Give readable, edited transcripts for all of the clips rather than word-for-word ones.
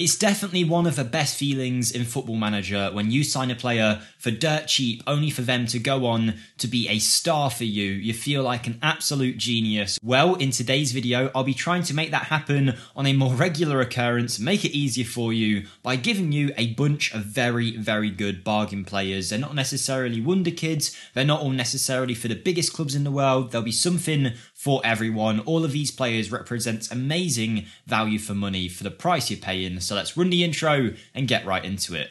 It's definitely one of the best feelings in Football Manager when you sign a player for dirt cheap only for them to go on to be a star for you. You feel like an absolute genius. Well, in today's video, I'll be trying to make that happen on a more regular occurrence, make it easier for you by giving you a bunch of very, very good bargain players. They're not necessarily Wonderkids. They're not all necessarily for the biggest clubs in the world. There'll be something for everyone. All of these players represent amazing value for money for the price you're paying. So let's run the intro and get right into it.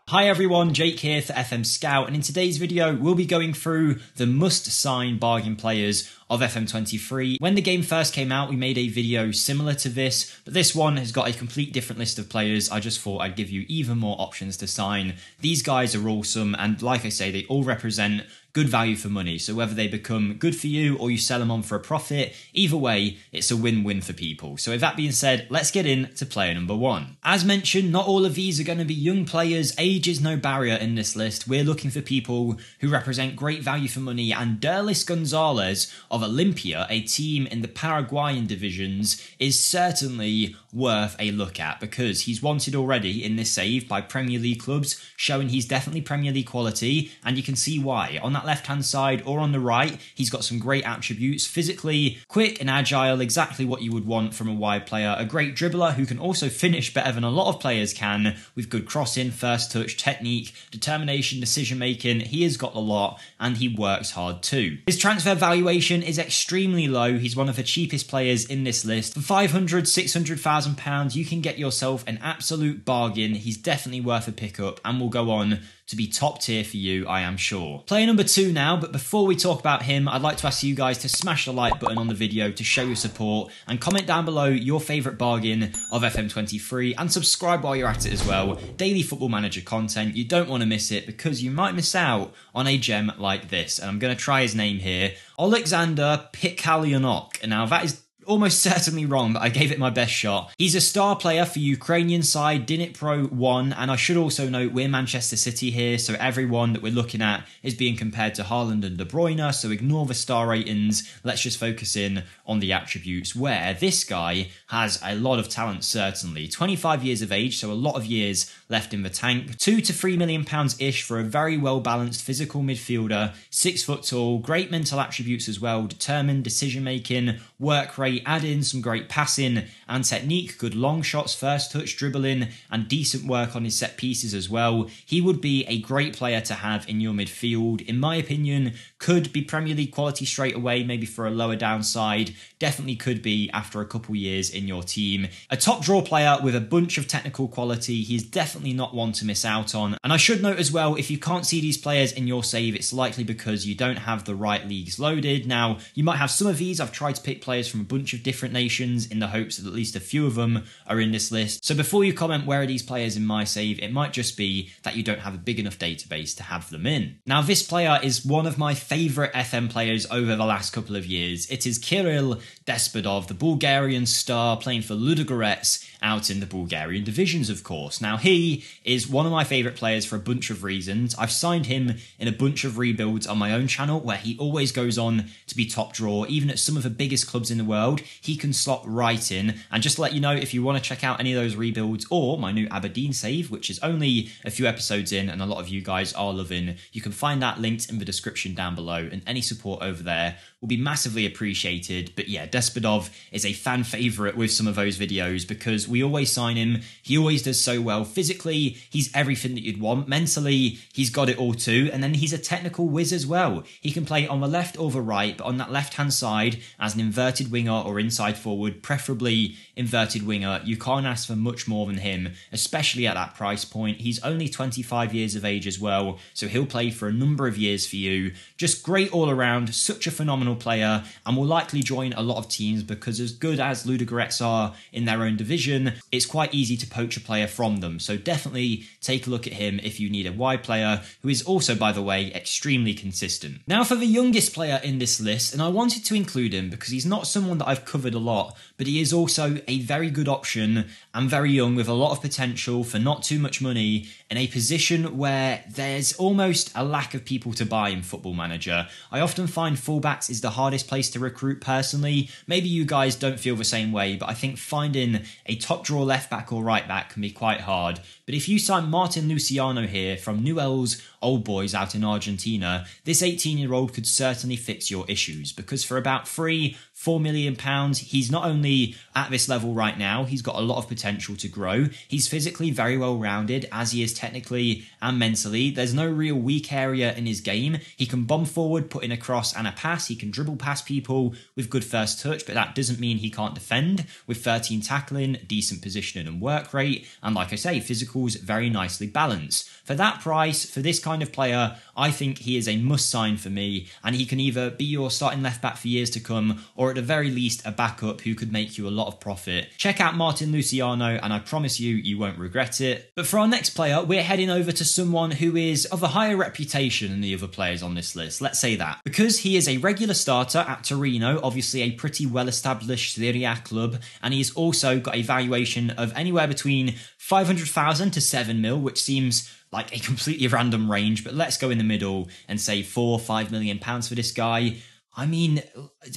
Hi everyone, Jake here for FMSCOUT, and in today's video we'll be going through the must-sign bargain players of FM23. When the game first came out, we made a video similar to this, but this one has got a complete different list of players. I just thought I'd give you even more options to sign. These guys are awesome, and like I say, they all represent good value for money. So whether they become good for you or you sell them on for a profit, either way, it's a win-win for people. So with that being said, let's get into player number one. As mentioned, not all of these are going to be young players. Age is no barrier in this list. We're looking for people who represent great value for money, and Derlis Gonzalez of Olympia, a team in the Paraguayan divisions, is certainly worth a look at because he's wanted already in this save by Premier League clubs, showing he's definitely Premier League quality, and you can see why. On that left-hand side or on the right, he's got some great attributes. Physically, quick and agile, exactly what you would want from a wide player. A great dribbler who can also finish better than a lot of players can, with good crossing, first touch, technique, determination, decision-making. He has got a lot, and he works hard too. His transfer valuation is extremely low. He's one of the cheapest players in this list. For £500,000, £600,000, you can get yourself an absolute bargain. He's definitely worth a pickup and will go on to be top tier for you, I am sure. Player number two now, but before we talk about him, I'd like to ask you guys to smash the like button on the video to show your support and comment down below your favourite bargain of FM23 and subscribe while you're at it as well. Daily Football Manager content, you don't want to miss it because you might miss out on a gem like this. And I'm going to try his name here, Alexander Pikalyanok. Now that is almost certainly wrong, but I gave it my best shot. He's a star player for Ukrainian side Dnipro 1, and I should also note we're Manchester City here, so everyone that we're looking at is being compared to Haaland and De Bruyne, so ignore the star ratings. Let's just focus in on the attributes, where this guy has a lot of talent, certainly. 25 years of age, so a lot of years left in the tank. £2 to £3 million-ish for a very well-balanced physical midfielder, 6 foot tall, great mental attributes as well, determined, decision-making, work rate, add in some great passing and technique, good long shots, first touch, dribbling, and decent work on his set pieces as well. He would be a great player to have in your midfield. In my opinion, could be Premier League quality straight away, maybe for a lower downside. Definitely could be after a couple years in your team. A top draw player with a bunch of technical quality. He's definitely not one to miss out on. And I should note as well, if you can't see these players in your save, it's likely because you don't have the right leagues loaded. Now, you might have some of these. I've tried to pick players from a bunch of different nations in the hopes that at least a few of them are in this list. So before you comment where are these players in my save, it might just be that you don't have a big enough database to have them in. Now, this player is one of my favourite FM players over the last couple of years. It is Kirill Dedov, the Bulgarian star playing for Ludogorets out in the Bulgarian divisions, of course. Now, he is one of my favourite players for a bunch of reasons. I've signed him in a bunch of rebuilds on my own channel where he always goes on to be top draw. Even at some of the biggest clubs in the world, he can slot right in. And just to let you know, if you want to check out any of those rebuilds or my new Aberdeen save, which is only a few episodes in and a lot of you guys are loving, you can find that linked in the description down below, and any support over there will be massively appreciated. But yeah, Dedov is a fan favourite with some of those videos because we always sign him. He always does so well. Physically, he's everything that you'd want. Mentally, he's got it all too. And then he's a technical whiz as well. He can play on the left or the right, but on that left-hand side as an inverted winger or inside forward, preferably inverted winger. You can't ask for much more than him, especially at that price point. He's only 25 years of age as well, so he'll play for a number of years for you. Just great all around, such a phenomenal player, and will likely join a lot of teams because as good as Ludogorets are in their own division, it's quite easy to poach a player from them. So definitely take a look at him if you need a wide player who is also, by the way, extremely consistent. Now for the youngest player in this list, and I wanted to include him because he's not someone that I've covered a lot, but he is also a very good option and very young with a lot of potential for not too much money in a position where there's almost a lack of people to buy in Football Manager. Manager. I often find fullbacks is the hardest place to recruit personally. Maybe you guys don't feel the same way, but I think finding a top draw left back or right back can be quite hard. But if you sign Martin Luciano here from Newell's Old Boys out in Argentina, this 18-year-old could certainly fix your issues, because for about £3-4 million, he's not only at this level right now, he's got a lot of potential to grow. He's physically very well rounded, as he is technically and mentally. There's no real weak area in his game. He can bomb forward, put in a cross and a pass. He can dribble past people with good first touch, but that doesn't mean he can't defend. With 13 tackling, decent positioning and work rate, and like I say, physicals very nicely balanced. For that price, for this kind of player, I think he is a must-sign for me, and he can either be your starting left-back for years to come, or at the very least, a backup who could make you a lot of profit. Check out Martin Luciano, and I promise you, you won't regret it. But for our next player, we're heading over to someone who is of a higher reputation than the other players on this list, let's say that. Because he is a regular starter at Torino, obviously a pretty well-established Serie A club, and he's also got a valuation of anywhere between 500,000 to 7 mil, which seems like a completely random range, but let's go in the middle and say £4-5 million for this guy. I mean,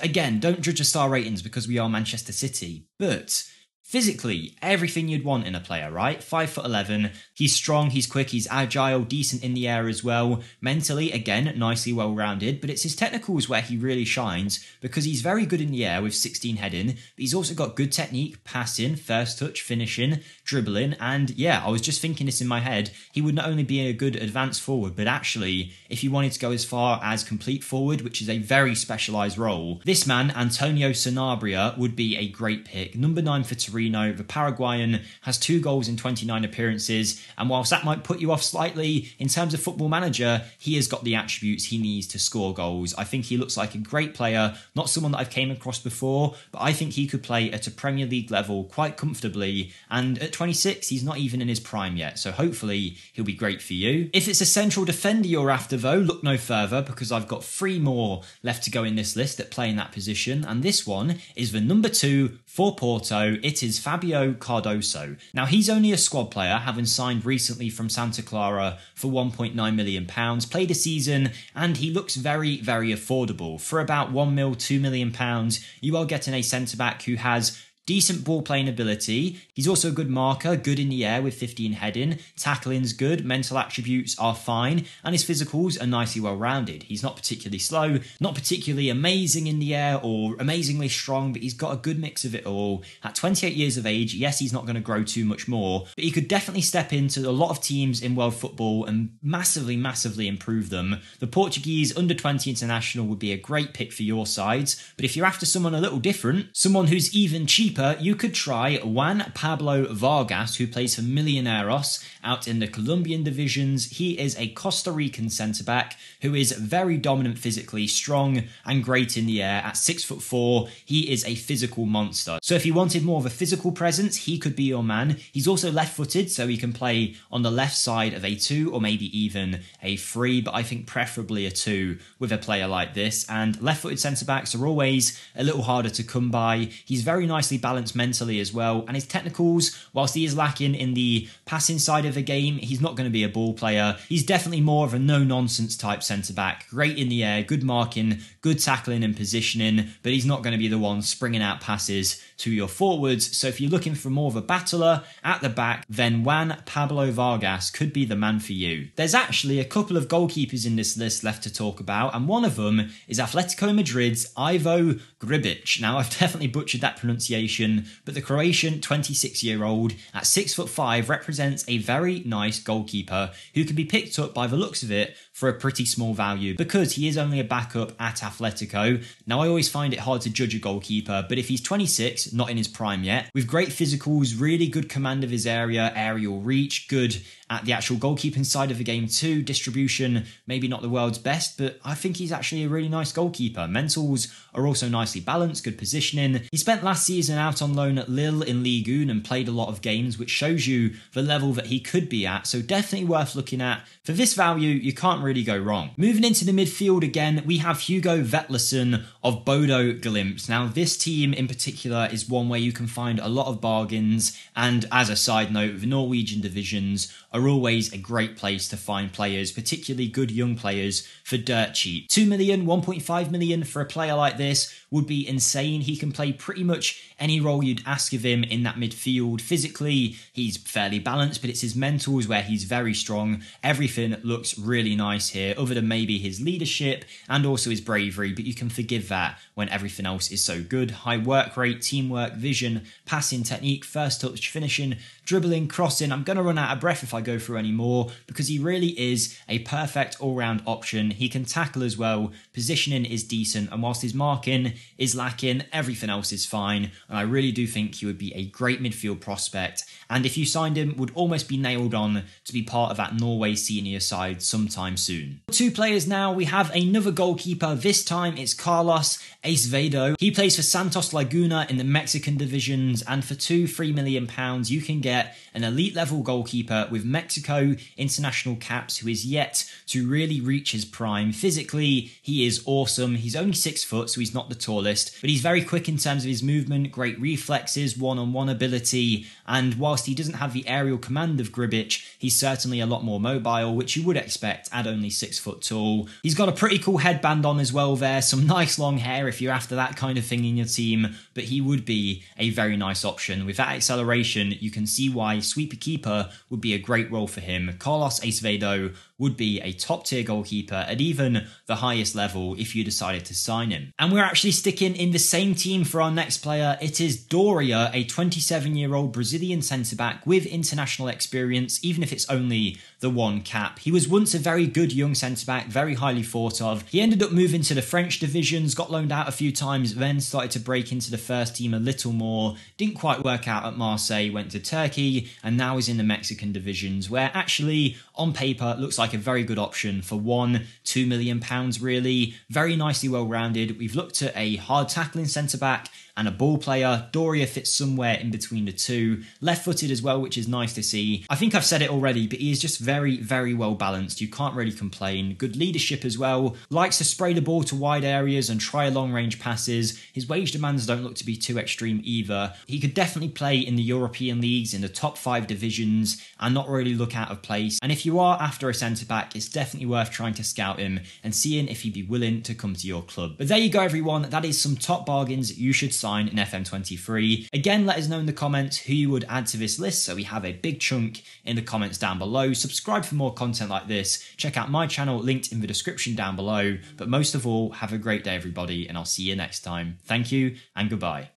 again, don't judge the star ratings because we are Manchester City, but physically, everything you'd want in a player, right? 5'11", he's strong, he's quick, he's agile, decent in the air as well. Mentally, again, nicely well-rounded, but it's his technicals where he really shines, because he's very good in the air with 16 heading, but he's also got good technique, passing, first touch, finishing, dribbling, and yeah, I was just thinking this in my head, he would not only be a good advanced forward, but actually, if you wanted to go as far as complete forward, which is a very specialised role, this man, Antonio Sanabria, would be a great pick. Number 9 for Torino. The Paraguayan has 2 goals in 29 appearances, and whilst that might put you off slightly, in terms of Football Manager, he has got the attributes he needs to score goals. I think he looks like a great player, not someone that I've came across before, but I think he could play at a Premier League level quite comfortably, and at 26, he's not even in his prime yet, so hopefully he'll be great for you. If it's a central defender you're after though, look no further, because I've got 3 more left to go in this list that play in that position, and this one is the number 2 for Porto. It is Fabio Cardoso. Now, he's only a squad player, having signed recently from Santa Clara for £1.9 million, played a season, and he looks very, very affordable. For about £1 million, £2 million, you are getting a centre-back who has decent ball playing ability. He's also a good marker, good in the air with 15 heading, tackling's good, mental attributes are fine, and his physicals are nicely well rounded. He's not particularly slow, not particularly amazing in the air or amazingly strong, but he's got a good mix of it all. At 28 years of age, yes, he's not going to grow too much more, but he could definitely step into a lot of teams in world football and massively, massively improve them. The Portuguese under-20 international would be a great pick for your sides, but if you're after someone a little different, someone who's even cheaper, you could try Juan Pablo Vargas, who plays for Millonarios out in the Colombian divisions. He is a Costa Rican centre-back who is very dominant physically, strong and great in the air. At 6'4", he is a physical monster. So if you wanted more of a physical presence, he could be your man. He's also left-footed, so he can play on the left side of a 2 or maybe even a 3, but I think preferably a 2 with a player like this. And left-footed centre-backs are always a little harder to come by. He's very nicely balanced mentally as well, and his technicals, whilst he is lacking in the passing side of the game, he's not going to be a ball player. He's definitely more of a no-nonsense type centre-back, great in the air, good marking, good tackling and positioning, but he's not going to be the one springing out passes to your forwards. So if you're looking for more of a battler at the back, then Juan Pablo Vargas could be the man for you. There's actually a couple of goalkeepers in this list left to talk about, and one of them is Atletico Madrid's Ivo Gribic. Now, I've definitely butchered that pronunciation, but the Croatian 26-year-old at 6'5" represents a very nice goalkeeper who can be picked up by the looks of it for a pretty small value, because he is only a backup at Atletico. Now, I always find it hard to judge a goalkeeper, but if he's 26, not in his prime yet, with great physicals, really good command of his area, aerial reach, good at the actual goalkeeping side of the game too, distribution, maybe not the world's best, but I think he's actually a really nice goalkeeper. Mentals are also nicely balanced, good positioning. He spent last season out on loan at Lille in Ligue 1 and played a lot of games, which shows you the level that he could be at, so definitely worth looking at. For this value, you can't really go wrong. Moving into the midfield again, we have Hugo Vettelson of Bodo Glimt. Now, this team in particular is one where you can find a lot of bargains, and as a side note, the Norwegian divisions are always a great place to find players, particularly good young players, for dirt cheap. 2 million, 1.5 million for a player like this would be insane. He can play pretty much any role you'd ask of him in that midfield. Physically, he's fairly balanced, but it's his mentals where he's very strong. Everything looks really nice here, other than maybe his leadership and also his bravery, but you can forgive that when everything else is so good. High work rate, teamwork, vision, passing technique, first touch, finishing, dribbling, crossing. I'm going to run out of breath if I go through any more because he really is a perfect all-round option. He can tackle as well, positioning is decent, and whilst his marking is lacking, everything else is fine, and I really do think he would be a great midfield prospect, and if you signed him, would almost be nailed on to be part of that Norway senior side sometime soon. 2 players now. We have another goalkeeper. This time it's Carlos Acevedo. He plays for Santos Laguna in the Mexican divisions, and for £2-3 million you can get an elite level goalkeeper with Mexico international caps who is yet to really reach his prime. Physically, he is awesome. He's only 6 foot, so he's not the tallest, but he's very quick in terms of his movement, great reflexes, one-on-one ability, and whilst he doesn't have the aerial command of Gribic, he's certainly a lot more mobile, which you would expect at only 6 foot tall. He's got a pretty cool headband on as well there, some nice long hair if you're after that kind of thing in your team, but he would be a very nice option. With that acceleration, you can see why sweeper keeper would be a great role for him. Carlos Acevedo would be a top tier goalkeeper at even the highest level if you decided to sign him. And we're actually sticking in the same team for our next player. It is Doria, a 27-year-old Brazilian centre-back with international experience, even if it's only the 1 cap. He was once a very good young centre-back, very highly thought of. He ended up moving to the French divisions, got loaned out a few times, then started to break into the first team a little more. Didn't quite work out at Marseille, went to Turkey, and now is in the Mexican divisions, where actually, on paper, looks like a very good option for £1-2 million really. Very nicely well-rounded. We've looked at a hard tackling centre-back and a ball player. Doria fits somewhere in between the two. Left-footed as well, which is nice to see. I think I've said it already, but he is just very, very well balanced. You can't really complain. Good leadership as well. Likes to spray the ball to wide areas and try long-range passes. His wage demands don't look to be too extreme either. He could definitely play in the European leagues in the top 5 divisions and not really look out of place. And if you are after a centre-back, it's definitely worth trying to scout him and seeing if he'd be willing to come to your club. But there you go, everyone. That is some top bargains you should sign in FM23. Again, let us know in the comments who you would add to this list so we have a big chunk in the comments down below. Subscribe for more content like this. Check out my channel linked in the description down below. But most of all, have a great day, everybody, and I'll see you next time. Thank you and goodbye.